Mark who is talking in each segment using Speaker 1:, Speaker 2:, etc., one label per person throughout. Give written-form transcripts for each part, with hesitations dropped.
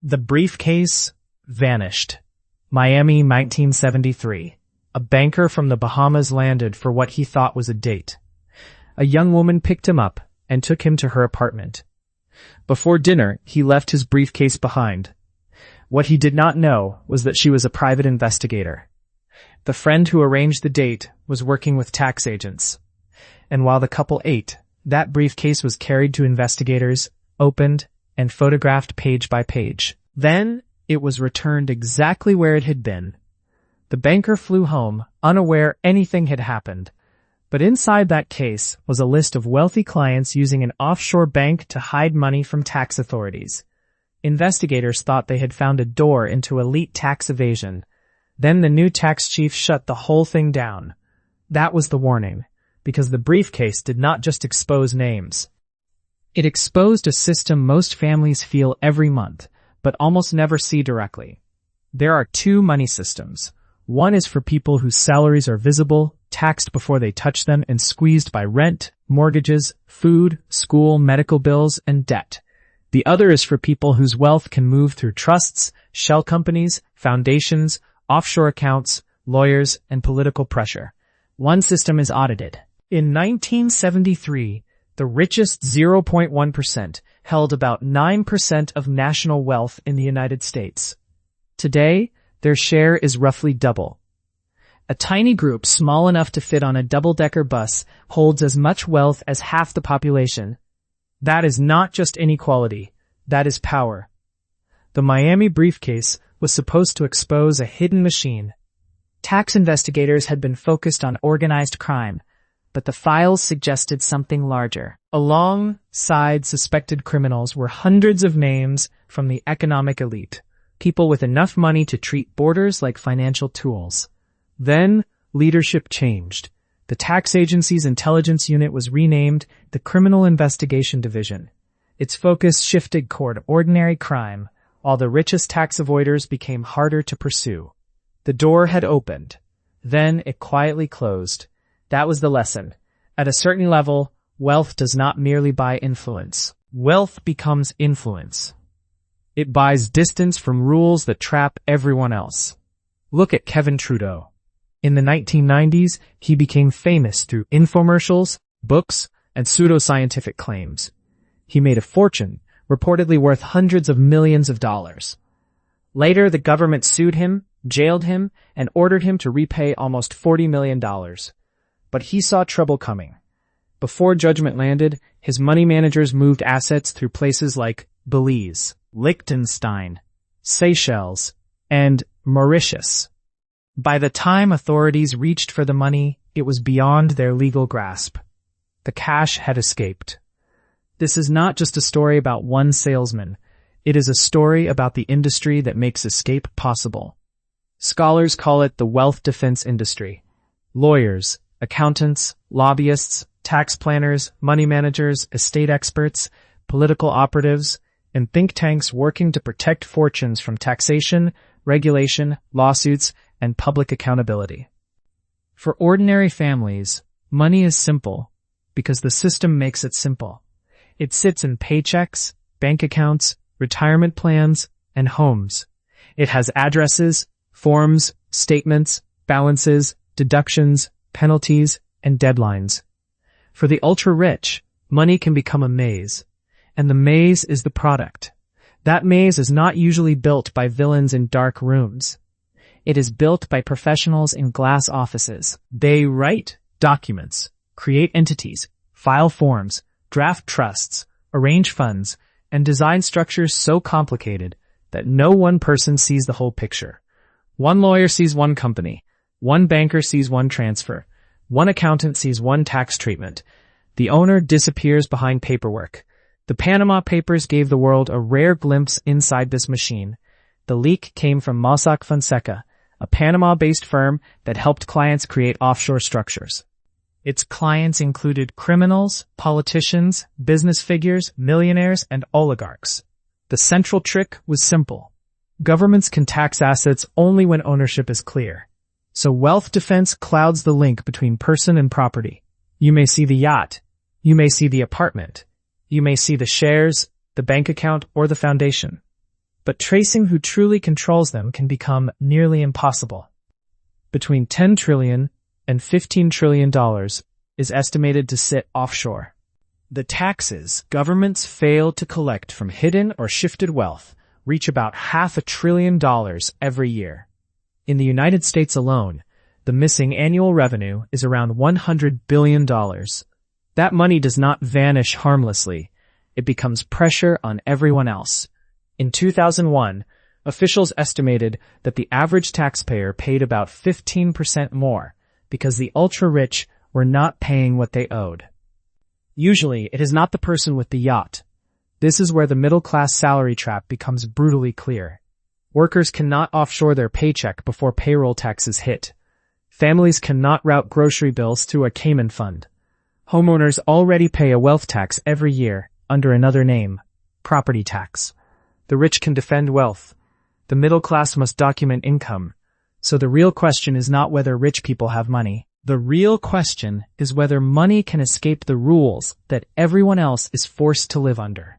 Speaker 1: The briefcase vanished. Miami, 1973. A banker from the Bahamas landed for what he thought was a date. A young woman picked him up and took him to her apartment. Before dinner, he left his briefcase behind. What he did not know was that she was a private investigator. The friend who arranged the date was working with tax agents. And while the couple ate, that briefcase was carried to investigators, opened, and photographed page by page. Then, it was returned exactly where it had been. The banker flew home, unaware anything had happened. But inside that case was a list of wealthy clients using an offshore bank to hide money from tax authorities. Investigators thought they had found a door into elite tax evasion. Then the new tax chief shut the whole thing down. That was the warning, because the briefcase did not just expose names. It exposed a system most families feel every month, but almost never see directly. There are two money systems. One is for people whose salaries are visible, taxed before they touch them, and squeezed by rent, mortgages, food, school, medical bills, and debt. The other is for people whose wealth can move through trusts, shell companies, foundations, offshore accounts, lawyers, and political pressure. One system is audited. In 1973, the richest 0.1% held about 9% of national wealth in the United States. Today, their share is roughly double. A tiny group small enough to fit on a double-decker bus holds as much wealth as half the population. That is not just inequality, that is power. The Miami briefcase was supposed to expose a hidden machine. Tax investigators had been focused on organized crime, but the files suggested something larger. Alongside suspected criminals were hundreds of names from the economic elite, people with enough money to treat borders like financial tools. Then, leadership changed. The tax agency's intelligence unit was renamed the Criminal Investigation Division. Its focus shifted toward ordinary crime, while the richest tax avoiders became harder to pursue. The door had opened. Then it quietly closed. That was the lesson. At a certain level, wealth does not merely buy influence. Wealth becomes influence. It buys distance from rules that trap everyone else. Look at Kevin Trudeau. In the 1990s, he became famous through infomercials, books, and pseudoscientific claims. He made a fortune, reportedly worth hundreds of millions of dollars. Later, the government sued him, jailed him, and ordered him to repay almost $40 million. But he saw trouble coming. Before judgment landed, his money managers moved assets through places like Belize, Liechtenstein, Seychelles, and Mauritius. By the time authorities reached for the money, it was beyond their legal grasp. The cash had escaped. This is not just a story about one salesman. It is a story about the industry that makes escape possible. Scholars call it the wealth defense industry. Lawyers, accountants, lobbyists, tax planners, money managers, estate experts, political operatives, and think tanks working to protect fortunes from taxation, regulation, lawsuits, and public accountability. For ordinary families, money is simple because the system makes it simple. It sits in paychecks, bank accounts, retirement plans, and homes. It has addresses, forms, statements, balances, deductions, penalties, and deadlines. For the ultra-rich, money can become a maze, and the maze is the product. That maze is not usually built by villains in dark rooms. It is built by professionals in glass offices. They write documents, create entities, file forms, draft trusts, arrange funds, and design structures so complicated that no one person sees the whole picture. One lawyer sees one company, one banker sees one transfer, one accountant sees one tax treatment. The owner disappears behind paperwork. The Panama Papers gave the world a rare glimpse inside this machine. The leak came from Mossack Fonseca, a Panama-based firm that helped clients create offshore structures. Its clients included criminals, politicians, business figures, millionaires, and oligarchs. The central trick was simple. Governments can tax assets only when ownership is clear. So wealth defense clouds the link between person and property. You may see the yacht. You may see the apartment. You may see the shares, the bank account, or the foundation. but tracing who truly controls them can become nearly impossible. Between $10 trillion and $15 trillion is estimated to sit offshore. The taxes governments fail to collect from hidden or shifted wealth reach about $500 billion every year. In the United States alone, the missing annual revenue is around $100 billion. That money does not vanish harmlessly. It becomes pressure on everyone else. In 2001, officials estimated that the average taxpayer paid about 15% more because the ultra-rich were not paying what they owed. Usually, it is not the person with the yacht. This is where the middle-class salary trap becomes brutally clear. Workers cannot offshore their paycheck before payroll taxes hit. Families cannot route grocery bills through a Cayman fund. Homeowners already pay a wealth tax every year under another name, property tax. The rich can defend wealth. The middle class must document income. So the real question is not whether rich people have money. The real question is whether money can escape the rules that everyone else is forced to live under.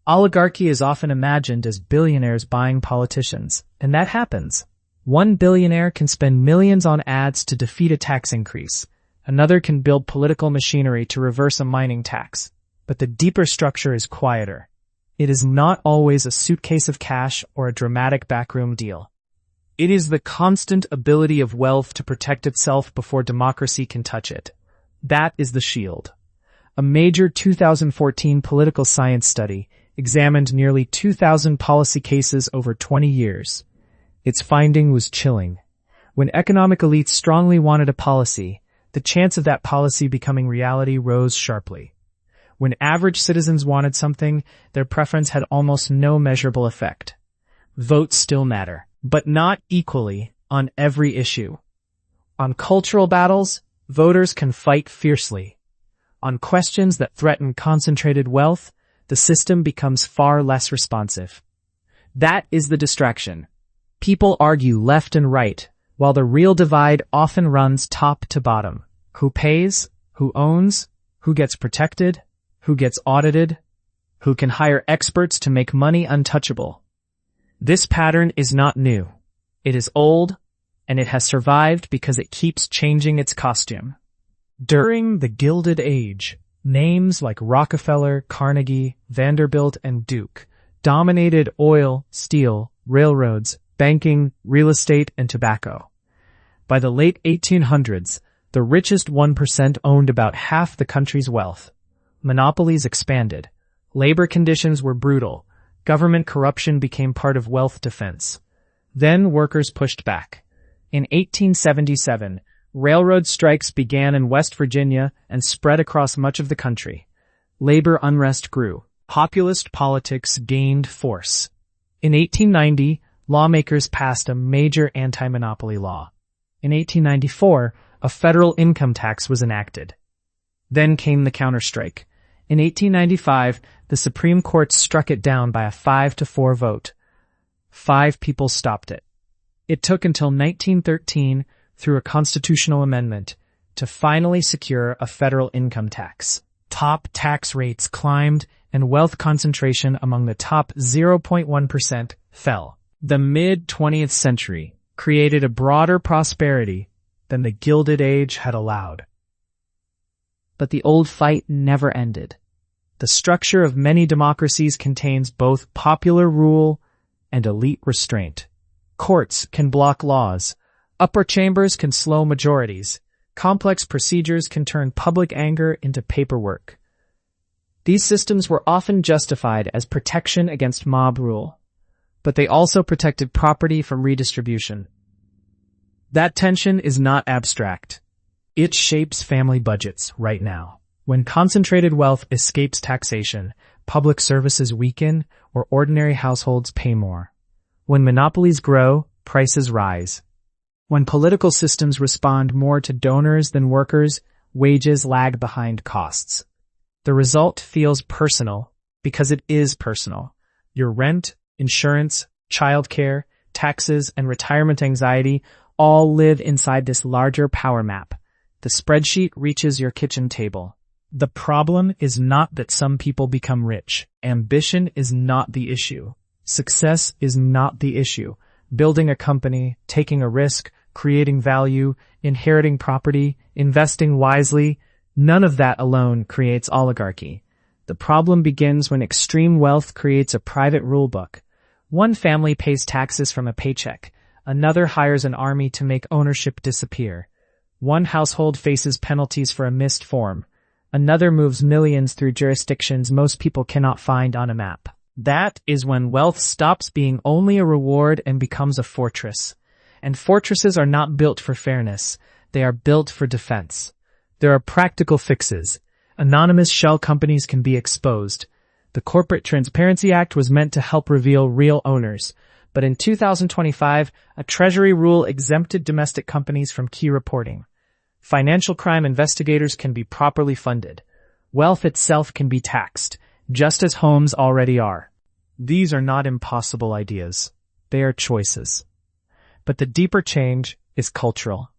Speaker 1: Oligarchy is often imagined as billionaires buying politicians, and that happens. One billionaire can spend millions on ads to defeat a tax increase. Another can build political machinery to reverse a mining tax. But the deeper structure is quieter. It is not always a suitcase of cash or a dramatic backroom deal. It is the constant ability of wealth to protect itself before democracy can touch it. That is the shield. A major 2014 political science study examined nearly 2,000 policy cases over 20 years. Its finding was chilling. When economic elites strongly wanted a policy, the chance of that policy becoming reality rose sharply. When average citizens wanted something, their preference had almost no measurable effect. Votes still matter, but not equally on every issue. On cultural battles, voters can fight fiercely. On questions that threaten concentrated wealth, the system becomes far less responsive. That is the distraction. People argue left and right, while the real divide often runs top to bottom. Who pays? Who owns? Who gets protected? Who gets audited? Who can hire experts to make money untouchable? This pattern is not new. It is old, and it has survived because it keeps changing its costume. During the Gilded Age, names like Rockefeller, Carnegie, Vanderbilt, and Duke dominated oil, steel, railroads, banking, real estate, and tobacco. By the late 1800s, the richest 1% owned about half the country's wealth. Monopolies expanded. Labor conditions were brutal. Government corruption became part of wealth defense. Then workers pushed back. In 1877, railroad strikes began in West Virginia and spread across much of the country. Labor unrest grew. Populist politics gained force. In 1890, lawmakers passed a major anti-monopoly law. In 1894, a federal income tax was enacted. Then came the counterstrike. In 1895, the Supreme Court struck it down by a 5-4 vote. 5 people stopped it. It took until 1913, through a constitutional amendment, to finally secure a federal income tax. Top tax rates climbed, and wealth concentration among the top 0.1% fell. The mid-20th century created a broader prosperity than the Gilded Age had allowed. But the old fight never ended. The structure of many democracies contains both popular rule and elite restraint. Courts can block laws. Upper chambers can slow majorities. Complex procedures can turn public anger into paperwork. These systems were often justified as protection against mob rule, but they also protected property from redistribution. That tension is not abstract. It shapes family budgets right now. When concentrated wealth escapes taxation, public services weaken or ordinary households pay more. When monopolies grow, prices rise. When political systems respond more to donors than workers, wages lag behind costs. The result feels personal because it is personal. Your rent, insurance, childcare, taxes, and retirement anxiety all live inside this larger power map. The spreadsheet reaches your kitchen table. The problem is not that some people become rich. Ambition is not the issue. Success is not the issue. Building a company, taking a risk, creating value, inheriting property, investing wisely, none of that alone creates oligarchy. The problem begins when extreme wealth creates a private rulebook. One family pays taxes from a paycheck. Another hires an army to make ownership disappear. One household faces penalties for a missed form. Another moves millions through jurisdictions most people cannot find on a map. That is when wealth stops being only a reward and becomes a fortress. And fortresses are not built for fairness. They are built for defense. There are practical fixes. Anonymous shell companies can be exposed. The Corporate Transparency Act was meant to help reveal real owners. But in 2025, a Treasury rule exempted domestic companies from key reporting. Financial crime investigators can be properly funded. Wealth itself can be taxed, just as homes already are. These are not impossible ideas. They are choices. But the deeper change is cultural.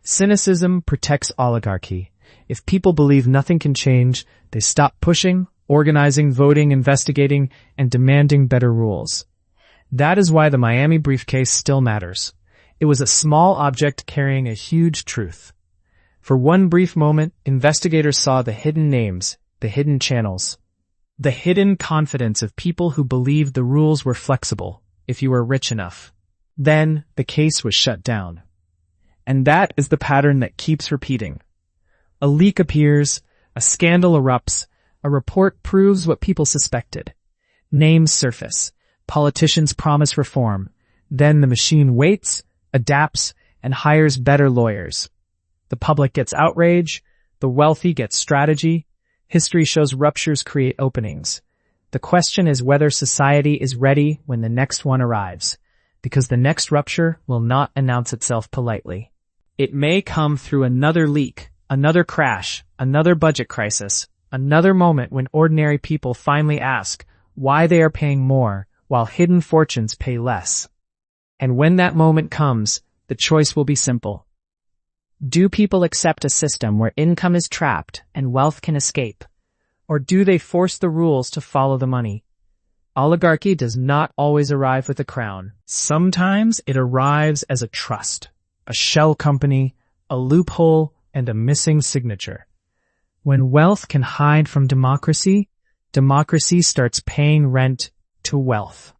Speaker 1: Cynicism protects oligarchy. If people believe nothing can change, they stop pushing, organizing, voting, investigating, and demanding better rules. That is why the Miami briefcase still matters. It was a small object carrying a huge truth. For one brief moment, investigators saw the hidden names, the hidden channels, the hidden confidence of people who believed the rules were flexible, if you were rich enough. Then, the case was shut down. And that is the pattern that keeps repeating. A leak appears, a scandal erupts, a report proves what people suspected. Names surface. Politicians promise reform. Then the machine waits, adapts, and hires better lawyers. The public gets outrage. The wealthy get strategy. History shows ruptures create openings. The question is whether society is ready when the next one arrives, because the next rupture will not announce itself politely. It may come through another leak, another crash, another budget crisis, another moment when ordinary people finally ask why they are paying more while hidden fortunes pay less. And when that moment comes, the choice will be simple. Do people accept a system where income is trapped and wealth can escape? Or do they force the rules to follow the money? Oligarchy does not always arrive with a crown. Sometimes it arrives as a trust, a shell company, a loophole, and a missing signature. When wealth can hide from democracy, democracy starts paying rent to wealth.